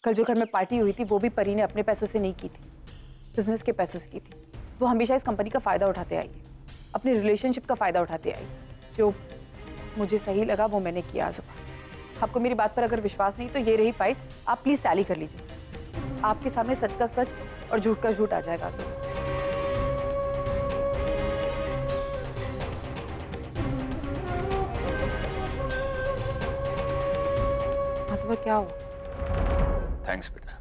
कल जो घर में पार्टी हुई थी वो भी परी ने अपने पैसों से नहीं की थी, बिजनेस के पैसों से की थी। वो हमेशा इस कंपनी का फायदा उठाते आई है, अपने रिलेशनशिप का फायदा उठाते आई। जो मुझे सही लगा वो मैंने किया। सुबह आपको मेरी बात पर अगर विश्वास नहीं तो ये रही फाइल, आप प्लीज टैली कर लीजिए। आपके सामने सच का सच और झूठ का झूठ आ जाएगा। सुबह क्या हुआ? थैंक्स बेटा,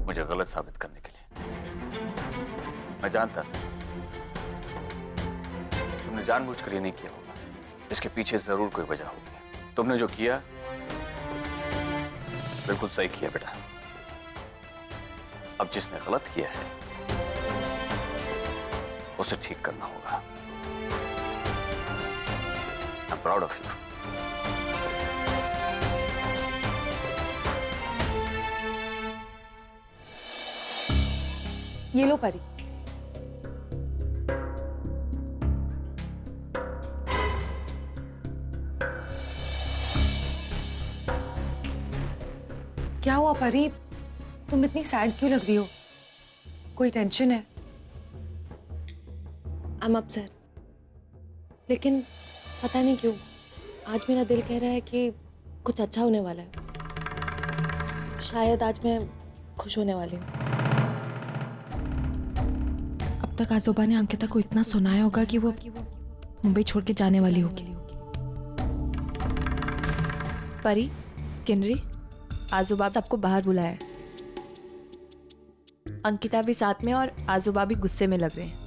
मुझे गलत साबित करने के लिए। मैं जानता था तुमने जानबूझकर ये नहीं किया होगा, इसके पीछे जरूर कोई वजह होगी। तुमने जो किया बिल्कुल सही किया बेटा। अब जिसने गलत किया है उसे ठीक करना होगा। आई एम प्राउड ऑफ यू। ये लो परी। क्या हुआ परी, तुम इतनी सैड क्यों लग रही हो? कोई टेंशन है? आई एम अपसेट, लेकिन पता नहीं क्यों आज मेरा दिल कह रहा है कि कुछ अच्छा होने वाला है। शायद आज मैं खुश होने वाली हूँ। अब तक आजोबा ने अंकिता को इतना सुनाया होगा कि वो मुंबई छोड़ के जाने वाली होगी। परी, किन्नरी, आजोबा सबको बाहर बुलाया है। अंकिता भी साथ में और आजोबा भी गुस्से में लग रहे हैं।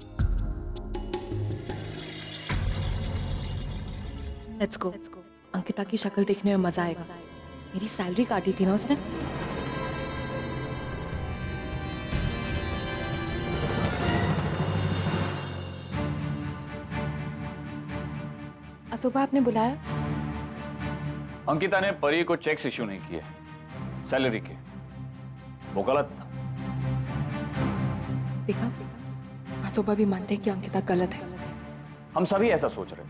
Let's go. अंकिता की शक्ल देखने में मजा आएगा। मेरी सैलरी काटी थी ना उसने। आजोबा आपने बुलाया? अंकिता ने परी को चेक्स इश्यू नहीं किए सैलरी के, वो गलत था। देखा, आजोबा भी मानते हैं कि अंकिता गलत है। हम सभी ऐसा सोच रहे थे,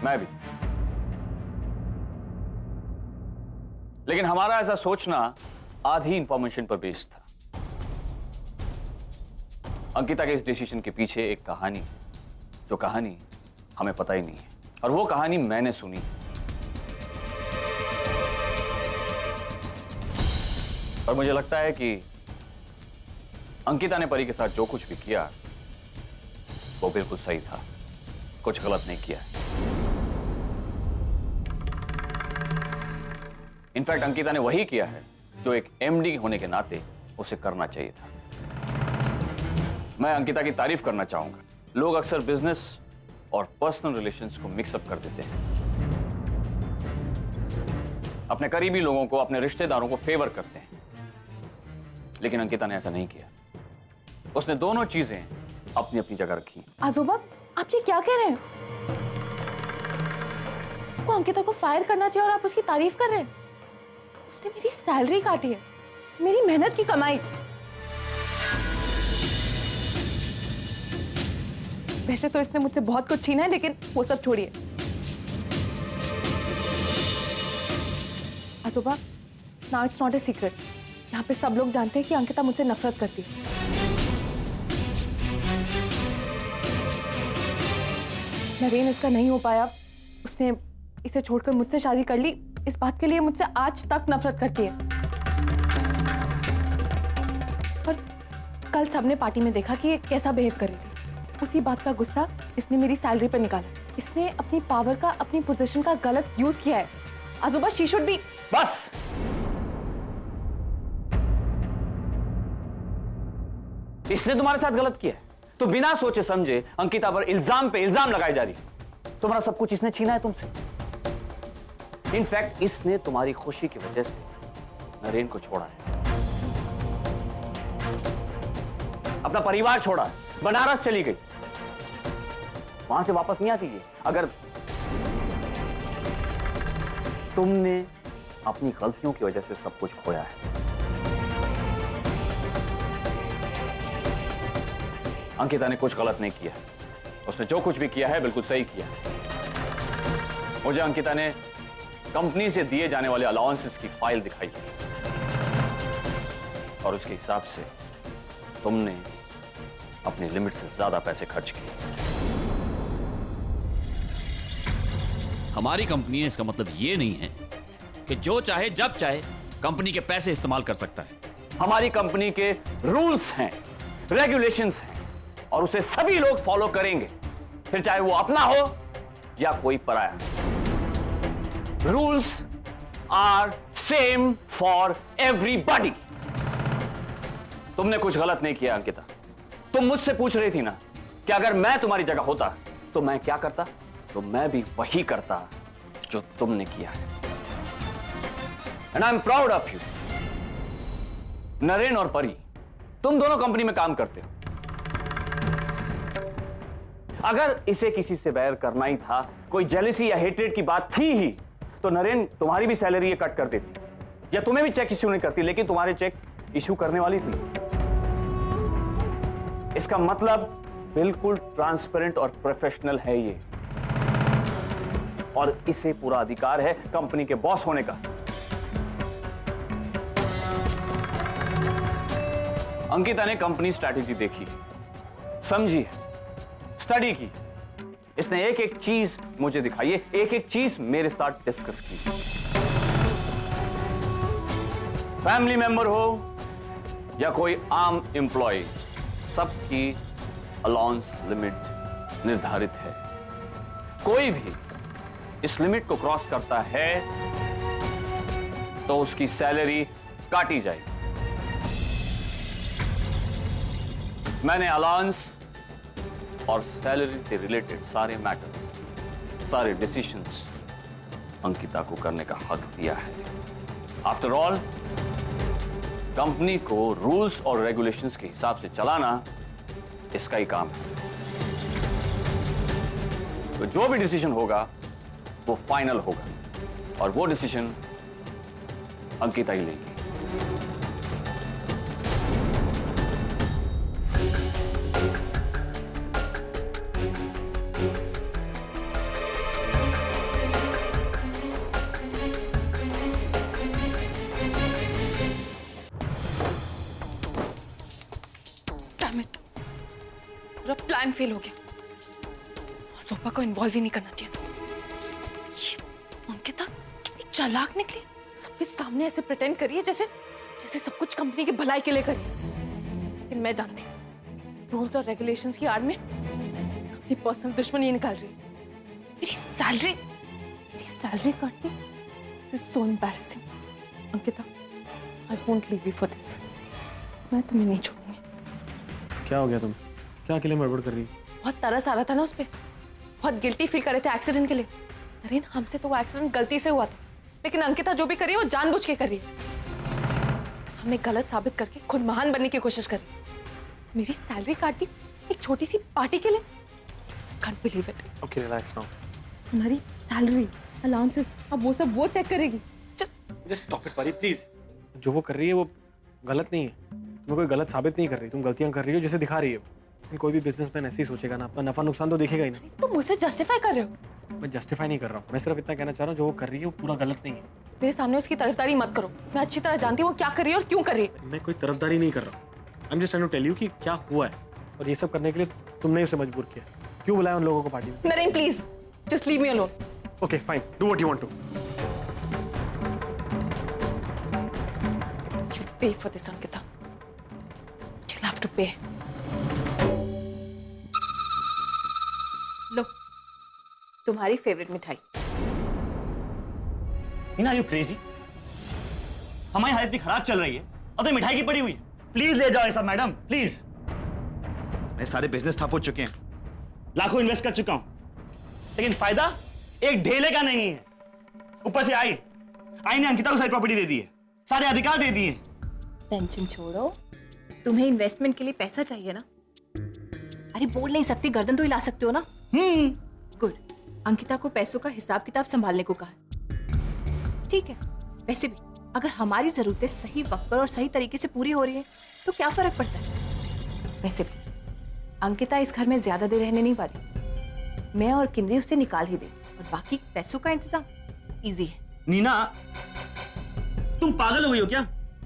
मैं भी। लेकिन हमारा ऐसा सोचना आधी इंफॉर्मेशन पर बेस्ड था। अंकिता के इस डिसीजन के पीछे एक कहानी है, जो कहानी हमें पता ही नहीं है, और वो कहानी मैंने सुनी। और मुझे लगता है कि अंकिता ने परी के साथ जो कुछ भी किया वो बिल्कुल सही था, कुछ गलत नहीं किया। इनफैक्ट अंकिता ने वही किया है जो एक एमडी होने के नाते उसे करना चाहिए था। मैं अंकिता की तारीफ करना चाहूंगा। लोग अक्सर बिजनेस और पर्सनल रिलेशंस को मिक्सअप कर देते हैं, अपने करीबी लोगों को, अपने रिश्तेदारों को फेवर करते हैं, लेकिन अंकिता ने ऐसा नहीं किया। उसने दोनों चीजें अपनी अपनी जगह रखी। आजोबा, आप ये क्या कह रहे हैं? आपको अंकिता को फायर करना चाहिए और आप उसकी तारीफ कर रहे हैं? उसने मेरी सैलरी काटी है, मेरी मेहनत की कमाई। वैसे तो इसने मुझसे बहुत कुछ छीना है, लेकिन वो सब छोड़िए। आजोबा, now it's not a secret. यहाँ पे सब लोग जानते हैं कि अंकिता मुझसे नफरत करती है। नरेन इसका नहीं हो पाया, उसने इसे छोड़कर मुझसे शादी कर ली। इस बात के लिए मुझसे आज तक नफरत करती है। और कल सबने पार्टी में देखा कि ये कैसा बिहेव कर रही थी। उसी बात का गुस्सा इसने मेरी सैलरी पर निकाला। इसने अपनी पावर का, अपनी पोजीशन का गलत यूज किया है। आजोबा, शी शुड बी। बस, इसने तुम्हारे साथ गलत किया है तो बिना सोचे समझे अंकिता पर इल्जाम पे इल्जाम लगाए जा रही है। तुम्हारा सब कुछ इसने छीना है तुमसे। इनफैक्ट इसने तुम्हारी खुशी की वजह से नरेन को छोड़ा है, अपना परिवार छोड़ा, बनारस चली गई, वहां से वापस नहीं आती है। अगर तुमने अपनी गलतियों की वजह से सब कुछ खोया है। अंकिता ने कुछ गलत नहीं किया, उसने जो कुछ भी किया है बिल्कुल सही किया। मुझे अंकिता ने कंपनी से दिए जाने वाले अलाउंसेस की फाइल दिखाई और उसके हिसाब से तुमने अपनी लिमिट से ज्यादा पैसे खर्च किए। हमारी कंपनी है, इसका मतलब ये नहीं है कि जो चाहे जब चाहे कंपनी के पैसे इस्तेमाल कर सकता है। हमारी कंपनी के रूल्स हैं, रेगुलेशंस हैं और उसे सभी लोग फॉलो करेंगे, फिर चाहे वो अपना हो या कोई पराया। Rules are same for everybody. तुमने कुछ गलत नहीं किया अंकिता। तुम मुझसे पूछ रही थी ना कि अगर मैं तुम्हारी जगह होता तो मैं क्या करता, तो मैं भी वही करता जो तुमने किया है। And I am proud of you. Naren और परी, तुम दोनों कंपनी में काम करते हो। अगर इसे किसी से बैर करना ही था, कोई जेलसी या हेट्रेड की बात थी ही, तो नरेन तुम्हारी भी सैलरी ये कट कर देती या तुम्हें भी चेक इश्यू नहीं करती, लेकिन तुम्हारे चेक इश्यू करने वाली थी। इसका मतलब बिल्कुल ट्रांसपेरेंट और प्रोफेशनल है ये, और इसे पूरा अधिकार है कंपनी के बॉस होने का। अंकिता ने कंपनी स्ट्रैटेजी देखी, समझी, स्टडी की। इसने एक एक चीज मुझे दिखाई है, एक एक चीज मेरे साथ डिस्कस की। फैमिली मेंबर हो या कोई आम एम्प्लॉय, सबकी अलाउंस लिमिट निर्धारित है। कोई भी इस लिमिट को क्रॉस करता है तो उसकी सैलरी काटी जाएगी। मैंने अलाउंस और सैलरी से रिलेटेड सारे मैटर्स, सारे डिसीजंस अंकिता को करने का हक दिया है। आफ्टर ऑल, कंपनी को रूल्स और रेगुलेशंस के हिसाब से चलाना इसका ही काम है। तो जो भी डिसीजन होगा वो फाइनल होगा और वो डिसीजन अंकिता ही लेगी। पूरा प्लान फेल हो गया। सोपा को इन्वॉल्व ही नहीं करना चाहिए था। ये अंकिता कितनी चालाक निकली, सबके सामने ऐसे प्रिटेंड करिए जैसे सब कुछ कंपनी के भलाई के लिए करिए। लेकिन मैं जानती हूँ रूल्स और रेगुलेशंस की आड़ में अपनी पर्सनल दुश्मनी निकाल रही है। मेरी सैलरी काटनी, this is so embarrassing. Ankita, I won't leave you for this. मैं तुम्हें नहीं छोड़ूंगी। क्या हो गया तुम? क्या अकेले गड़बड़ कर रही हो? बहुत तरस आ रहा था ना उस पे, बहुत गिल्टी फील कर रहे थे एक्सीडेंट के लिए। नरेन, हमसे तो वो एक्सीडेंट गलती से हुआ था, लेकिन अंकिता जो भी कर रही है वो जानबूझ के कर रही है। हमें गलत साबित करके खुद महान बनने की कोशिश कर रही है। मेरी सैलरी काट दी एक छोटी सी पार्टी के लिए। Can't believe it. Okay, relax now. हमारी सैलरी, अलाउंसेस, अब वो सब वो चेक करेगी। जस्ट स्टॉप इट परी, प्लीज। जो वो कर रही है वो गलत नहीं है। तुम्हें कोई गलत साबित नहीं कर रही, तुम गलतियां कर रही हो जैसे दिखा रही है। कोई भी बिजनेसमैन ऐसे ही सोचेगा ना, अपना नफा नुकसान तो देखेगा ही ना। तुम मुझसे जस्टिफाई कर रहे हो। मैं जस्टिफाई नहीं कर रहा हूँ, मैं सिर्फ इतना कहना चाह रहा हूँ जो वो कर रही है वो पूरा गलत नहीं है। मेरे सामने उसकी तरफदारी मत करो। मैं अच्छी तरह जानती हूँ वो क्या कर रही है और क्यों कर रही है। मैं कोई तरफदारी नहीं कर रहा हूँ। I am just trying to tell you कि क्या हुआ है, और ये सब करने के लिए तुमने उसे मजबूर किया। क्यों बुलाया उन लोगों को पार्टी में? Naren, please just leave me alone. Okay fine, do what you want to. You pay for this, Ankita. You'll have to pay. लो, तुम्हारी फेवरेट मिठाई। Meena, are you crazy? हमारी हालत इतनी खराब चल रही है और तो मिठाई की पड़ी हुई है। प्लीज ले जाओ ऐसा मैडम, प्लीज। मेरे सारे बिजनेस ठप हो चुके हैं, लाखों इन्वेस्ट कर चुका हूं, लेकिन फायदा एक ढेले का नहीं है। ऊपर से आई ने अंकिता को सारी प्रॉपर्टी दे दी है, सारे अधिकार दे दिए। टेंशन छोड़ो, तुम्हें इन्वेस्टमेंट के लिए पैसा चाहिए ना? अरे बोल नहीं सकती, गर्दन तो हिला सकते हो ना? गुड। अंकिता को पैसों का हिसाब किताब संभालने को कहा। ठीक है, वैसे भी अगर हमारी जरूरतें सही वक्त पर और सही तरीके से पूरी हो रही है तो क्या फर्क पड़ता है? वैसे भी अंकिता इस घर में ज्यादा देर रहने नहीं वाली। मैं और किन्नरी उसे निकाल ही दे, और बाकी पैसों का इंतजाम इजी है। नीना, तुम पागल हो गई हो क्या?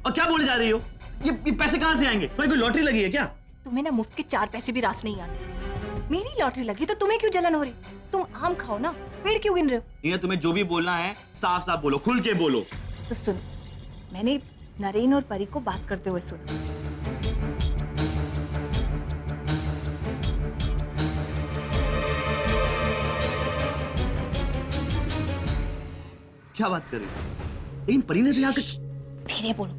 और क्या बोले जा रही हो? ये पैसे कहां से आएंगे? तुम्हें कोई लॉटरी लगी है क्या? तुम्हें ना मुफ्त के 4 पैसे भी रास नहीं आते। मेरी लॉटरी लगी तो तुम्हें क्यों जलन हो रही? तुम आम खाओ ना, पेड़ क्यों गिन रहे हो? नीना, तुम्हें जो भी बोलना है साफ साफ बोलो, खुल के बोलो। तो सुनो, मैंने नरेन और परी को बात करते हुए सुना। क्या बात कर रही हो? लेकिन परी ने तो यहाँ धीरे बोलो,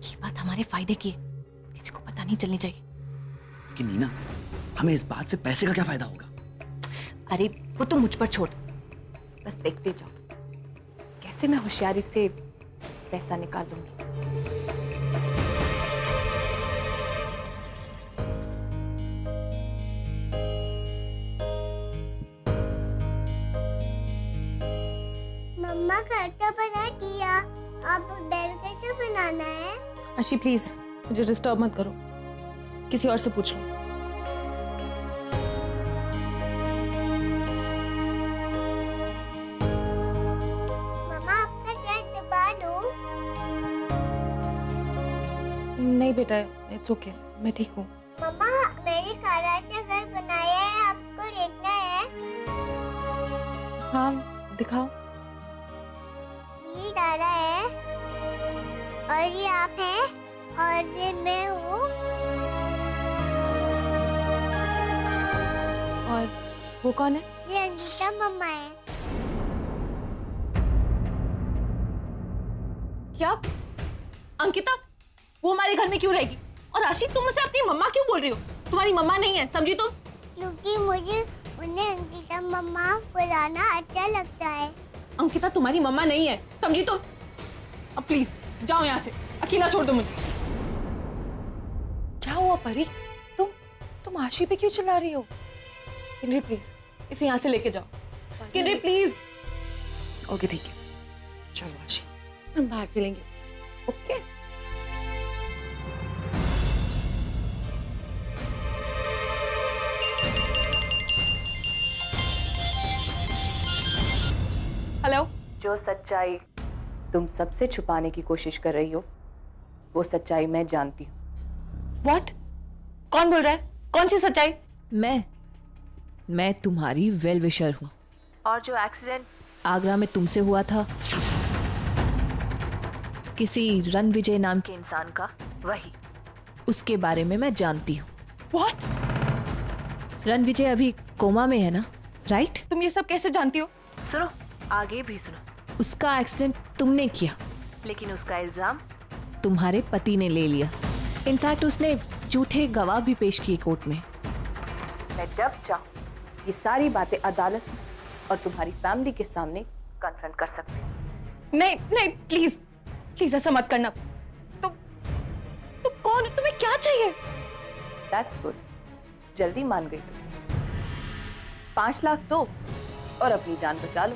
ये बात हमारे फायदे की है, किसी को पता नहीं चलनी चाहिए। कि नीना, हमें इस बात से पैसे का क्या फायदा होगा? अरे वो तो मुझ पर छोड़, बस देखते जाओ कैसे मैं होशियारी से पैसा निकाल लूंगी। मम्मा घर तो बना दिया, अब बेड कैसे बनाना है? आशी प्लीज मुझे डिस्टर्ब मत करो, किसी और से पूछ लो। मम्मा आपका शर्ट दबा दूं? नहीं बेटा, इट्स ओके, मैं ठीक हूँ। मम्मा मैंने कारा से घर बनाया है, आपको देखना है? हाँ दिखाओ। ये दादा है और ये आप है और ये मैं हूँ। और वो कौन है? ये अंकिता मम्मा है। क्या अंकिता वो हमारे घर में क्यों रहेगी? और आशी तुम उसे अपनी मम्मा क्यों बोल रही हो? तुम्हारी मम्मा नहीं है, समझी तुम? क्योंकि मुझे उन्हें अंकिता मम्मा बुलाना अच्छा लगता है। अंकिता तुम्हारी मम्मा नहीं है, समझी तुम? अब प्लीज जाओ यहाँ से, अकेला छोड़ दो मुझे। क्या हुआ परी? तुम आशी पे क्यों चिल्ला रही हो? किन्नरी प्लीज इसे यहाँ से लेके जाओ। किन्नरी प्लीज। ओके ठीक है, चलो आशी। हम बाहर खेलेंगे, ओके? हेलो। जो सच्चाई तुम सबसे छुपाने की कोशिश कर रही हो, वो सच्चाई मैं जानती हूँ। व्हाट? कौन बोल रहा है? कौन सी सच्चाई? मैं तुम्हारी वेल विशर हूँ। और जो एक्सीडेंट आगरा में तुमसे हुआ था, किसी रणविजय नाम के इंसान का, वही, उसके बारे में मैं जानती हूँ। व्हाट? रणविजय अभी कोमा में है ना, राइट? तुम ये सब कैसे जानती हो? सुनो, आगे भी सुनो। उसका एक्सीडेंट तुमने किया, लेकिन उसका इल्जाम तुम्हारे पति ने ले लिया। इनफैक्ट उसने झूठे गवाह भी पेश किए कोर्ट में। मैं जब चाहूँ ये सारी बातें अदालत और तुम्हारी फैमिली के सामने कन्फ्रंट कर सकती हूँ। नहीं नहीं प्लीज प्लीज ऐसा मत करना। तुम कौन हो? तुम्हें क्या चाहिए? दैट्स गुड, जल्दी मान गई तुम। 5 लाख दो और अपनी जान बचा लो,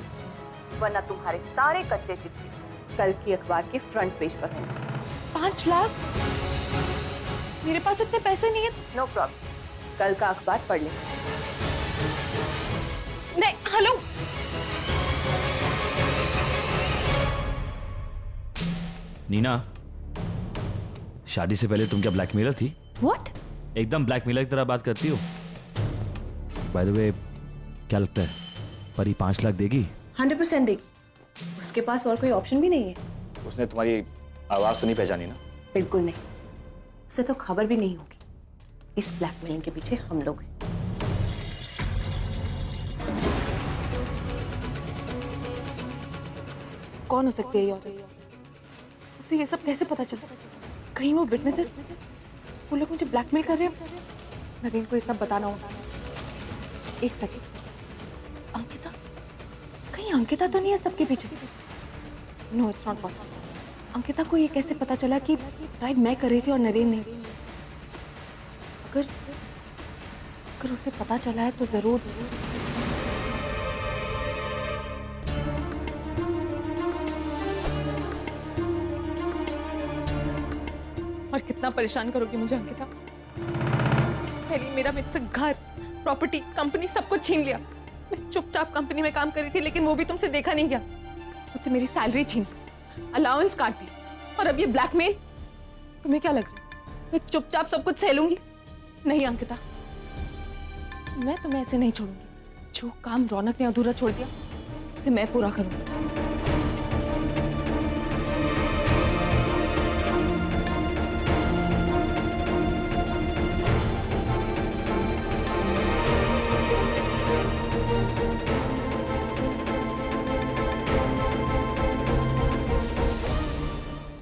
वरना तुम्हारे सारे कच्चे चिट्ठी कल की अखबार के फ्रंट पेज पर होंगे। 5 लाख? मेरे पास इतने पैसे नहीं है। नो प्रॉब्लम, कल का अखबार पढ़ ले। नहीं, हेलो। नीना, शादी से पहले तुम क्या ब्लैकमेलर थी? व्हाट? एकदम ब्लैकमेलर की तरह बात करती हो। बाय द वे, क्या लगता है परी 5 लाख देगी? 100% देगी। उसके पास और कोई ऑप्शन भी नहीं है। उसने तुम्हारी आवाज तो नहीं पहचानी ना? बिल्कुल नहीं, उसे तो खबर भी नहीं होगी। इस ब्लैकमेलिंग के पीछे हम लोग हैं। कौन हो सकती है ये औरत? उसे ये सब कैसे पता चला? कहीं वो विटनेसेस, वो लोग मुझे ब्लैकमेल कर रहे हैं। नरेन को ये सब बताना होगा। एक सेकंड, अंकिता? कहीं अंकिता तो नहीं है सबके पीछे? No, it's not possible. Ankita को ये कैसे पता चला कि ड्राइव मैं कर रही थी और नरेन नहीं? अगर उसे पता चला है तो जरूर। और कितना परेशान करोगी मुझे अंकिता? पहले मेरा मुझसे घर, प्रॉपर्टी, कंपनी सब कुछ छीन लिया। मैं चुपचाप कंपनी में काम कर रही थी, लेकिन वो भी तुमसे देखा नहीं गया। मुझसे मेरी सैलरी छीन, अलाउंस काट दी, और अब ये ब्लैकमेल। तुम्हें क्या लग रहा है मैं चुपचाप सब कुछ सह लूंगी? नहीं अंकिता, मैं तुम्हें ऐसे नहीं छोड़ूंगी। जो काम रौनक ने अधूरा छोड़ दिया उसे मैं पूरा करूंगी।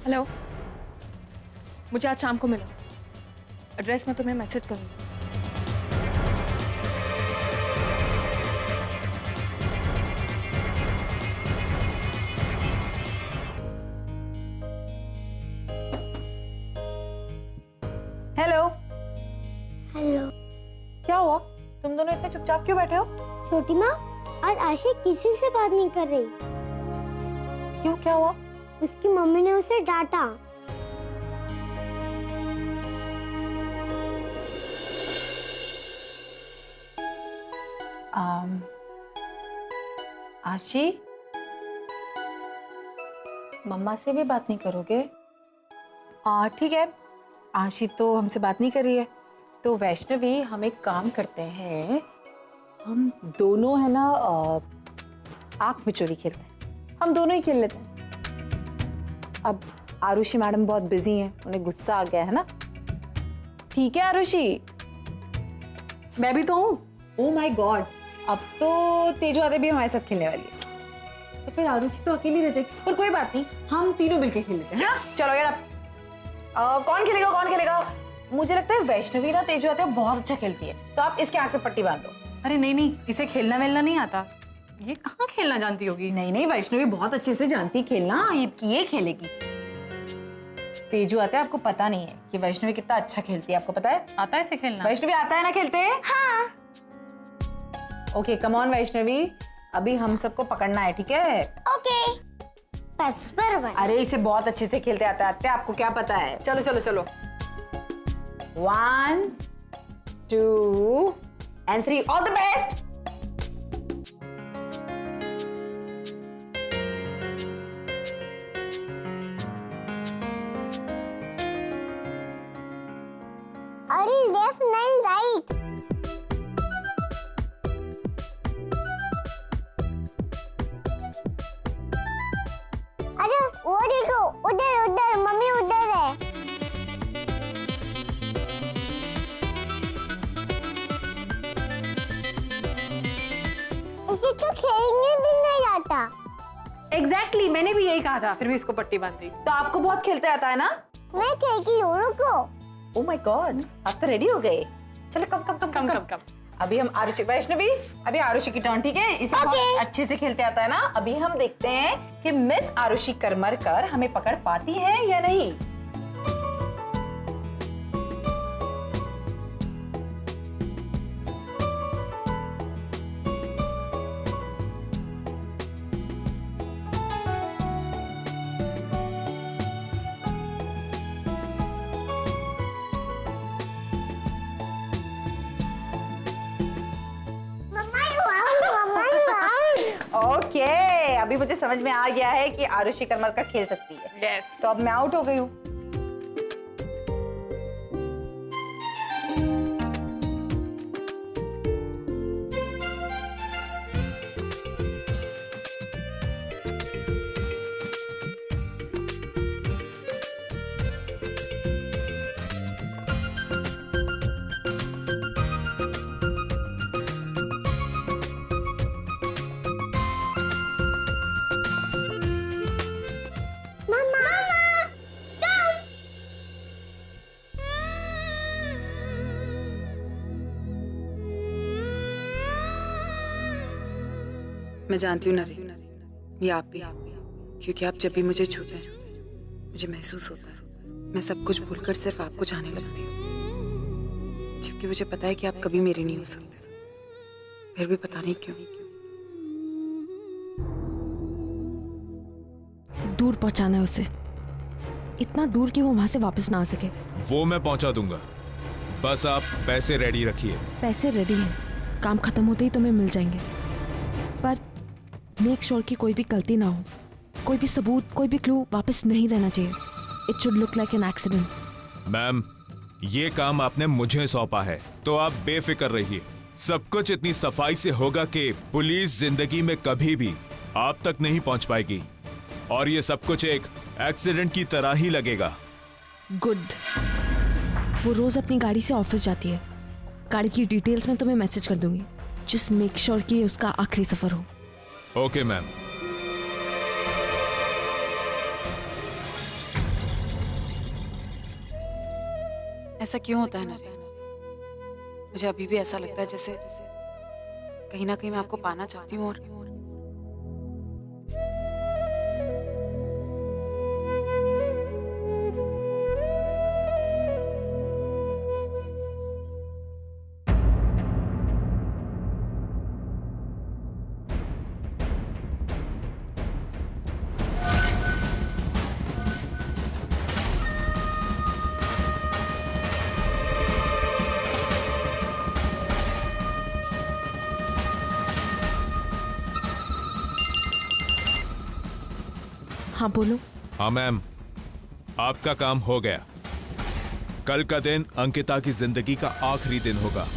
हेलो, मुझे आज शाम को मिलो। एड्रेस मैं तुम्हें मैसेज करूंगी। हेलो। हेलो। क्या हुआ? तुम दोनों इतने चुपचाप क्यों बैठे हो? छोटी माँ, आज आशी किसी से बात नहीं कर रही। क्यों, क्या हुआ? उसकी मम्मी ने उसे डांटा। आशी, मम्मा से भी बात नहीं करोगे? ठीक है, आशी तो हमसे बात नहीं कर रही है, तो वैष्णवी हम एक काम करते हैं, हम दोनों है ना आंख मिचोली खेलते हैं। हम दोनों ही खेल लेते हैं। अब आरुषि मैडम बहुत बिजी हैं, उन्हें गुस्सा आ गया है ना। ठीक है आरुषि, मैं भी तो हूँ। ओह माय गॉड, अब तो तेजू आते भी हमारे साथ खेलने वाली है, तो फिर आरुषि तो अकेली रह जाएगी। पर कोई बात नहीं, हम तीनों मिलकर खेल लेते हैं। चलो यार, कौन खेलेगा कौन खेलेगा? मुझे लगता है वैष्णवी ना तेजू आते बहुत अच्छा खेलती है, तो आप इसके आंख पे पट्टी बांध दो। अरे नहीं नहीं, इसे खेलना वेलना नहीं आता। ये कहाँ खेलना जानती होगी? नहीं नहीं, वैष्णवी बहुत अच्छे से जानती खेलना, ये खेलेगी। तेजू आता है, आपको पता नहीं है कि वैष्णवी कितना अच्छा खेलती है, आपको पता है? आता है इसे खेलना? वैष्णवी आता है ना खेलते? हाँ। ओके, कम ऑन वैष्णवी, अभी हम सबको पकड़ना है, ठीक है? ओके, बस बराबर। अरे इसे बहुत अच्छे से खेलते आता है, आपको क्या पता है? चलो चलो चलो, 1 2 and 3, ऑल द बेस्ट। अरे लेफ्ट नहीं राइट। अरे वो देखो, उधर उधर मम्मी उधर है। इसे तो खेलने भी नहीं आता। एग्जैक्टली, मैंने भी यही कहा था, फिर भी इसको पट्टी बांध दी। तो आपको बहुत खेलते आता है ना? मैं खेलती हूँ, रुको। ओह माय गॉड, आप तो रेडी हो गए। चलो कम कम कम कम कम कम। अभी हम आरुषि, वैष्णवी अभी आरुषि की टर्न, ठीक है? इसे बहुत अच्छे से खेलते आता है ना। अभी हम देखते हैं कि मिस आरुषि करमरकर हमें पकड़ पाती है या नहीं। ओके, अभी मुझे समझ में आ गया है कि आरुषि करमरकर खेल सकती है। यस। तो अब मैं आउट हो गई हूँ। मैं जानती हूँ नरी, ये आप भी, क्योंकि आप जब भी मुझे छूते हैं मुझे महसूस होता है मैं सब कुछ भूलकर सिर्फ आपको चाहने लगती हूँ, जबकि मुझे पता है कि आप कभी मेरी नहीं हो सकते, फिर भी पता नहीं क्यों। दूर पहुंचाना है उसे, इतना दूर कि वो वहां से वापस ना आ सके। वो मैं पहुंचा दूंगा, बस आप पैसे रेडी रखिए। पैसे रेडी हैं, काम खत्म होते ही तुम्हें मिल जाएंगे, पर मेक श्योर कि कोई भी गलती ना हो, कोई भी सबूत, कोई भी क्लू वापस नहीं रहना चाहिए। It should look like an accident. Ma'am, ये काम आपने मुझे सौंपा है, तो आप बेफिक्र रहिए। सब कुछ इतनी सफाई से होगा कि पुलिस जिंदगी में कभी भी आप तक नहीं पहुंच पाएगी, और ये सब कुछ एक एक्सीडेंट की तरह ही लगेगा। गुड। वो रोज अपनी गाड़ी से ऑफिस जाती है। गाड़ी की डिटेल्स में तुम्हें मैसेज कर दूंगी। जस्ट मेक श्योर कि ये उसका आखिरी सफर हो। Okay ma'am. ऐसा क्यों होता है नरेन? मुझे अभी भी ऐसा लगता है जैसे कहीं ना कहीं मैं आपको पाना चाहती हूँ। और हाँ बोलो। हाँ मैम, आपका काम हो गया। कल का दिन अंकिता की जिंदगी का आखिरी दिन होगा।